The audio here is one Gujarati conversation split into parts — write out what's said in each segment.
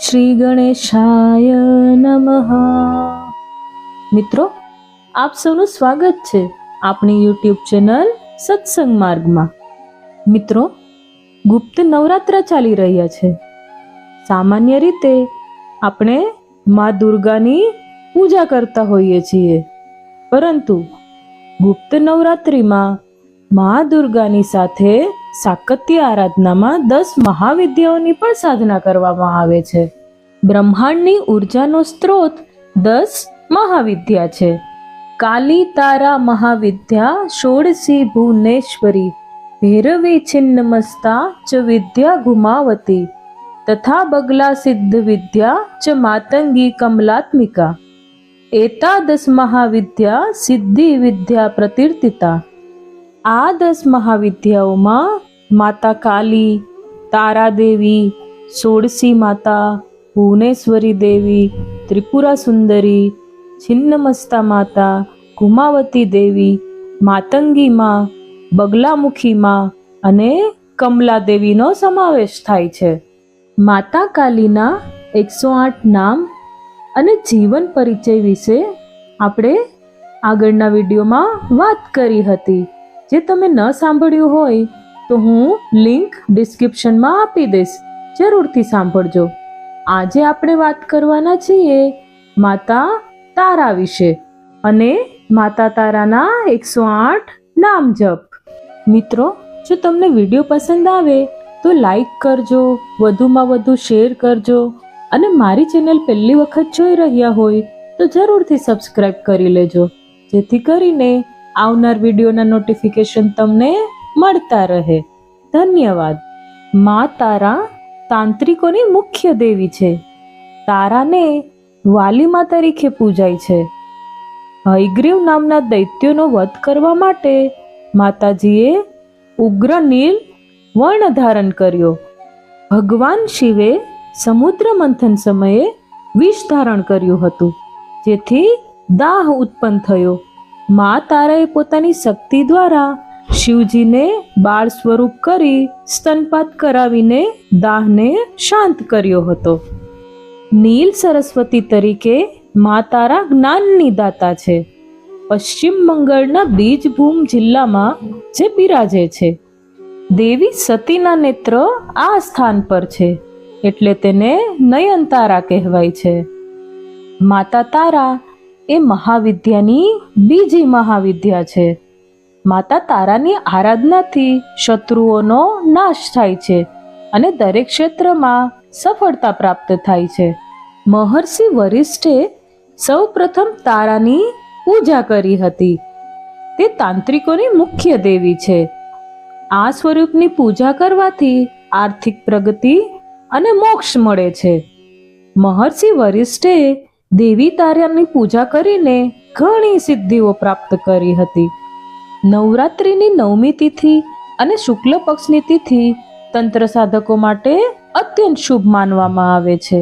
શ્રી ગણેશાય નમઃ। મિત્રો, આપ સૌનું સ્વાગત છે આપણી યુટ્યુબ ચેનલ સત્સંગ માર્ગમાં। મિત્રો, ગુપ્ત નવરાત્ર ચાલી રહ્યા છે। સામાન્ય રીતે આપણે મા દુર્ગાની પૂજા કરતા હોઈએ છીએ, પરંતુ ગુપ્ત નવરાત્રિમાં મા દુર્ગાની સાથે સાકત્ય આરાધનામાં 10 મહાવિદ્યાઓની પણ સાધના કરવામાં આવે છે। બ્રહ્માંડની ઉર્જાનો સ્ત્રોત 10 મહાવિદ્યા છે। કાલી તારા મહાવિદ્યા ષોડશી ભુવનેશ્વરી ભૈરવી છિન્નમસ્તા ચ વિદ્યા ગુમાવતી તથા બગલા સિદ્ધ વિદ્યા ચ માતંગી કમલાત્મિકા એતાદશ મહાવિદ્યા સિદ્ધિ વિદ્યા પ્રતીર્તિતા। આ 10 મહાવિદ્યાઓમાં માતા કાલી, તારા દેવી, ષોડશી માતા, ભુવનેશ્વરી દેવી, ત્રિપુરા સુંદરી, છિન્નમસ્તા માતા, ગુમાવતી દેવી, માતંગી માં, બગલામુખી માં અને કમલા દેવીનો સમાવેશ થાય છે। માતા કાલીના 108 નામ અને જીવન પરિચય વિશે આપણે આગળના વિડીયોમાં વાત કરી હતી। જે તમે ન સાંભળ્યું હોય તો હું લિંક ડિસ્ક્રિપ્શનમાં આપી દઈશ, જરૂરથી સાંભળજો। આજે આપણે વાત કરવાના છીએ માતા તારા વિશે અને માતા તારાના 108 નામ જપ। મિત્રો, જો તમને વિડીયો પસંદ આવે તો લાઈક કરજો, વધુમાં વધુ શેર કરજો અને મારી ચેનલ પહેલી વખત જોઈ રહ્યા હોય તો જરૂરથી સબસ્ક્રાઇબ કરી લેજો, જેથી કરીને આવનાર વિડીયોના નોટિફિકેશન તમને મળતા રહે। ધન્યવાદ। મા તારા તાંત્રિકોની મુખ્ય દેવી છે। તારાને વાલીમા તરીકે પૂજાય છે। હયગ્રીવ નામના દૈત્યોનો વધ કરવા માટે માતાજીએ ઉગ્ર નીલ વર્ણ ધારણ કર્યો। ભગવાન શિવે સમુદ્ર મંથન સમયે વિષ ધારણ કર્યું હતું, જેથી દાહ ઉત્પન્ન થયો। મા તારાએ પોતાની શક્તિ દ્વારા શિવજીને બાળ સ્વરૂપ કરી સ્તનપાત કરાવીને દાહને શાંત કર્યો હતો। નીલ સરસ્વતી તરીકે મા તારા જ્ઞાનની દાતા છે। પશ્ચિમ બંગાળના બીજભૂમ જિલ્લામાં જે બિરાજે છે। દેવી સતીના નેત્ર આ સ્થાન પર છે, એટલે તેને નયનતારા કહેવાય છે। માતા તારા એ મહાવિદ્યાની બીજી મહાવિદ્યા છે। માતા તારાની આરાધનાથી શત્રુઓનો નાશ થાય છે અને દરેક ક્ષેત્રમાં સફળતા પ્રાપ્ત થાય છે। મહર્ષિ વરિષ્ઠે સૌ પ્રથમ તારાની પૂજા કરી હતી। તે તાંત્રિકોની મુખ્ય દેવી છે। આ સ્વરૂપની પૂજા કરવાથી આર્થિક પ્રગતિ અને મોક્ષ મળે છે। મહર્ષિ વરિષ્ઠે દેવી તારાની પૂજા કરીને ઘણી સિદ્ધિઓ પ્રાપ્ત કરી હતી। નવરાત્રિની 9મી તિથિ અને શુક્લ પક્ષની તિથિ તંત્ર સાધકો માટે અત્યંત શુભ માનવામાં આવે છે।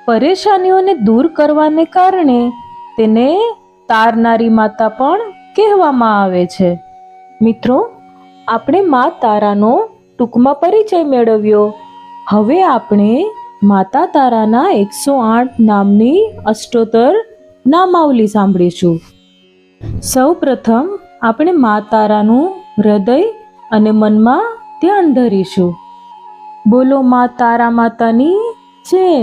પરેશાનીઓને દૂર કરવાને કારણે તેને તારનારી માતા પણ કહેવામાં આવે છે। મિત્રો, આપણે મા તારાનો ટૂંકમાં પરિચય મેળવ્યો। હવે આપણે માતા તારાના 108 નામની અષ્ટોત્તર નામાવલી સાંભળીશું। સૌ પ્રથમ આપણે મા તારાનું હૃદય અને મનમાં ધ્યાન ધરીશું। બોલો મા તારા માતાની જય।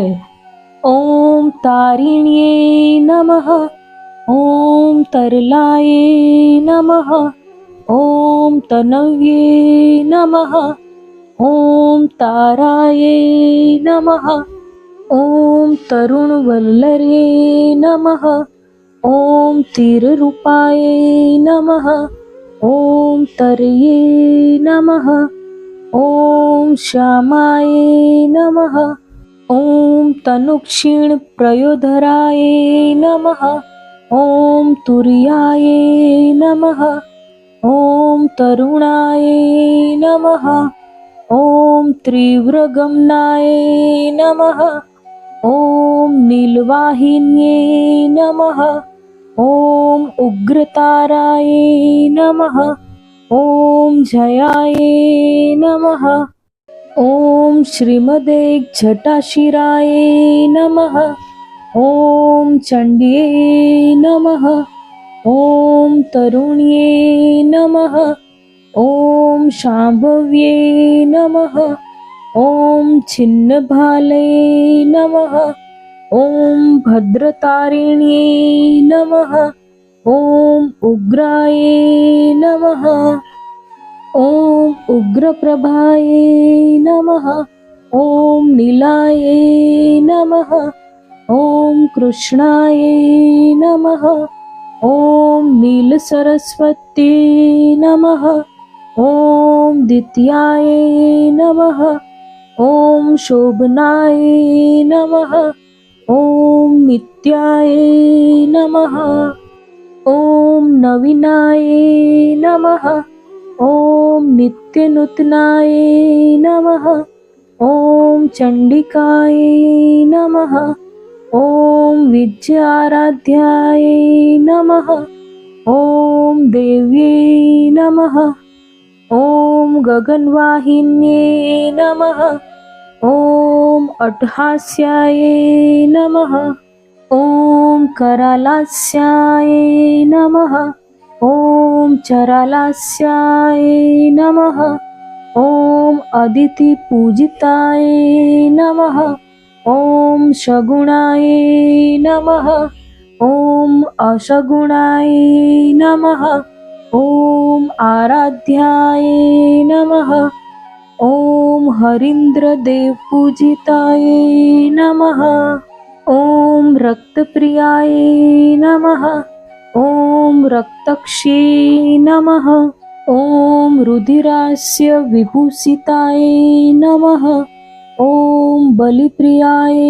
ઓમ તારિણ્યે નમઃ, ઓમ તરલાયે નમઃ, ઓમ તનવ્યે નમઃ, ઓમ તારાયે નમઃ, ઓમ તરુણવલ્લર્યે નમઃ, ઓમ તીરરૂપાય નમઃ, ઓમ તર્યે નમઃ, ઓમ શ્યામાય નમઃ, ઓમ તનુક્ષીણ પ્રયોધરાય નમઃ, ઓમ તુર્યાય નમઃ, ઓમ તરુણાય નમઃ, ઓમ ત્રિવ્રગમનાય નમઃ, ઓમ નીલવાહિન્યે નમઃ, ઓમ ઉગ્રતારાય નમઃ, ઓમ જયાય નમઃ, ॐ श्रीमदे जटाशिराय नमः। ॐ चण्ड्यै नमः। ॐ तरुण्यै नमः। ॐ शाम्भव्यै नमः। ॐ छिन्नभालये नमः। ॐ भद्रतारिण्यै नमः। ॐ उग्राय नमः। ॐ उग्रप्रभाय नमः। ॐ नीलाय नमः। ॐ कृष्णाय नमः। ॐ नीलसरस्वत्यै नमः। ॐ द्वितीयाय नमः। ॐ शोभनाय नमः। ॐ नित्याय नमः। ॐ नवीनाय नमः। ॐ नित्यनूतनाय नमः। ॐ चण्डिकाय नमः। ॐ विद्याराध्याय नमः। ॐ देव्यै नमः। ॐ गगनवाहिन्यै नमः। ॐ अट्टहास्याय नमः। ॐ करालास्याय नमः। ॐ चरालास्याय नमः। ॐ अदितिपूजिताय नमः। ॐ सगुणाय नमः। ॐ अशगुणाय नमः। ॐ आराध्याय नमः। ॐ हरीन्द्रदेवपूजिताय नमः। ॐ रक्तप्रियाय नमः। ॐ रक्तक्ष्यै नमः। ॐ रुधिरास्य विभूषिताय नमः। ॐ बलिप्रियाय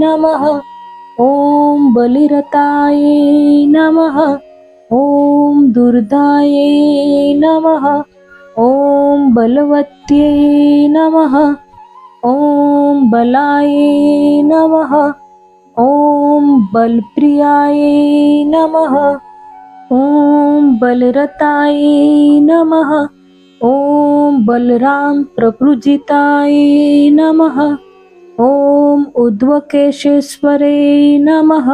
नमः। ॐ बलिरताय नमः। ॐ दुर्दाय नमः। ॐ बलवत्यै नमः। ॐ बलाय नमः। ॐ बलप्रियाय नमः। ॐ बलरताय नमः। ॐ बलराम प्रपूजिताय नमः। ॐ उद्वकेशेश्वरे नमः।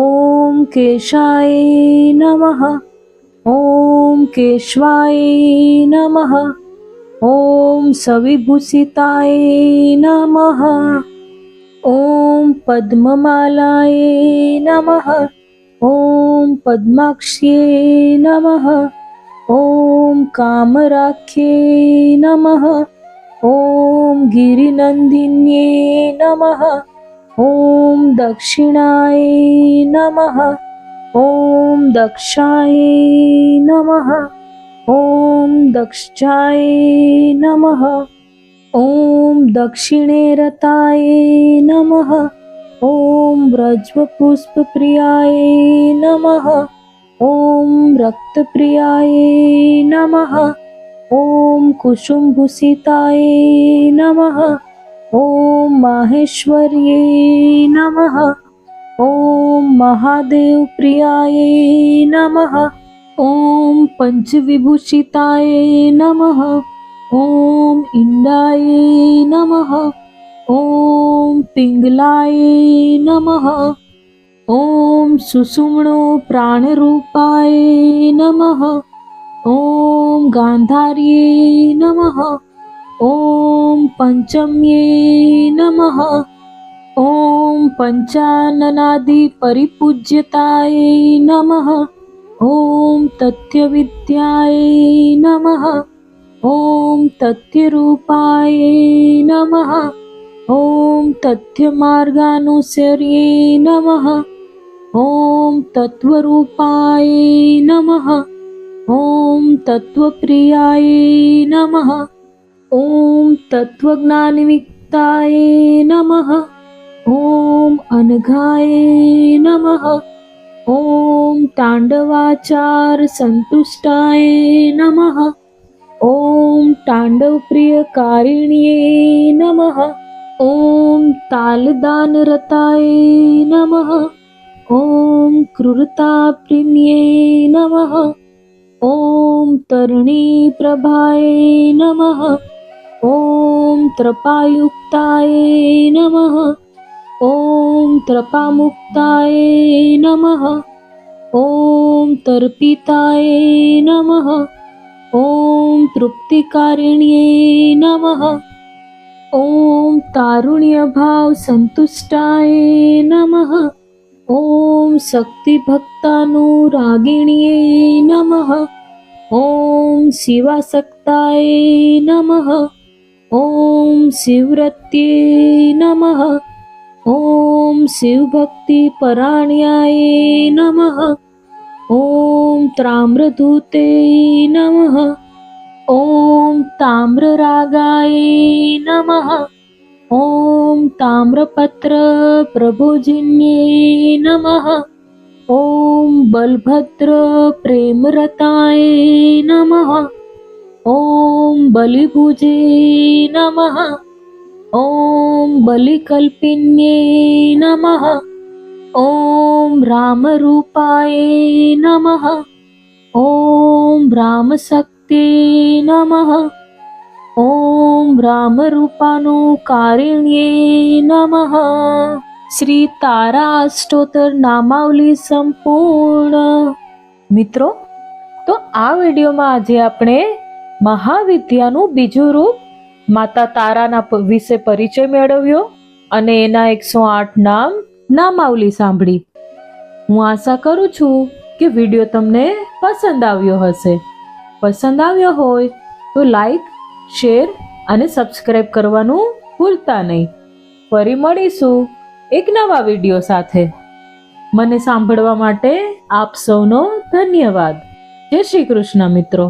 ॐ केशाय नमः। ॐ केशवाय नमः। ॐ सविभूषिताय नमः। ॐ पद्ममालाय नमः। ॐ पद्माक्ष्यै नमः। ॐ कामराख्यै नमः। ॐ गिरिनन्दिन्यै नमः। ॐ दक्षिणाय नमः। ॐ दक्षाय नमः। ॐ दक्षाय नमः। ॐ दक्षिणे रताय नमः। ॐ व्रजपुष्पप्रियाय नमः। ॐ रक्तप्रियाय नमः। ॐ कुसुमभूषिताय नमः। ॐ माहेश्वर्यै नमः। ॐ महादेवप्रियाय नमः। ॐ पञ्चविभूषिताय नमः। ॐ इण्डाय नमः। ॐ पिङ्गलाय नमः। ॐ सुषुम्नो प्राणरूपाय नमः। ॐ गान्धार्यै नमः। ॐ पञ्चम्यै नमः। ॐ पञ्चाननादि परिपूज्यताय नमः। ॐ तथ्यविद्याय नमः। ॐ तथ्यरूपाय नमः। ॐ तथ्यमार्गानुसर्ये नमः। ॐ तत्त्वरूपाय नमः। ॐ तत्त्वप्रियाय नमः। ॐ तत्त्वज्ञानविक्ताय नमः। ॐ अनघाय नमः। ॐ ताण्डवाचार संतुष्टाय नमः। ॐ ताण्डवप्रियकारिण्ये नमः। ॐ तालदानरताय नमः। ॐ क्रूरताप्रिन्ये नमः। ॐ तरुणीप्रभाय नमः। ॐ त्रपायुक्ताय नमः। ॐ त्रपामुक्ताय नमः। ॐ तर्पिताय नमः। ॐ तृप्तिकारिण्ये नमः। ॐ तारुण्यभाव संतुष्टाय नमः। ॐ शक्तिभक्तानुरागिण्ये नमः। ॐ शिवासक्ताय नमः। ॐ शिवरत्ये नमः। ॐ शिवभक्तिपरायणाय नमः। ॐ ताम्रधूते नमः। ॐ ताम्ररागाय नमः। ॐ ताम्रपत्रप्रभुजिन्ये नमः। ॐ बलभद्रप्रेमरताय नमः। ॐ बलिभुजे नमः। ॐ बलिकल्पिन्ये नमः। ॐ रामरूपाय नमः। ॐ रामशक्ते नमः। ॐ रामरूपानुकारिण्ये नमः। શ્રી તારા અષ્ટોત્તર નામાવલી સંપૂર્ણ. મિત્રો, તો આ વિડીયોમાં આજે આપણે મહાવિદ્યાનું બીજું રૂપ માતા તારાના વિશે પરિચય મેળવ્યો અને એના 108 નામાવલી સાંભળી. હું આશા કરું છું કે વિડીયો તમને પસંદ આવ્યો હશે. પસંદ આવ્યો હોય તો લાઈક, શેર અને સબસ્ક્રાઈબ કરવાનું ભૂલતા નહીં. ફરી મળીશું એક નવા વિડીયો સાથે. મને સાંભળવા માટે આપ સૌનો ધન્યવાદ. જય શ્રી કૃષ્ણ મિત્રો.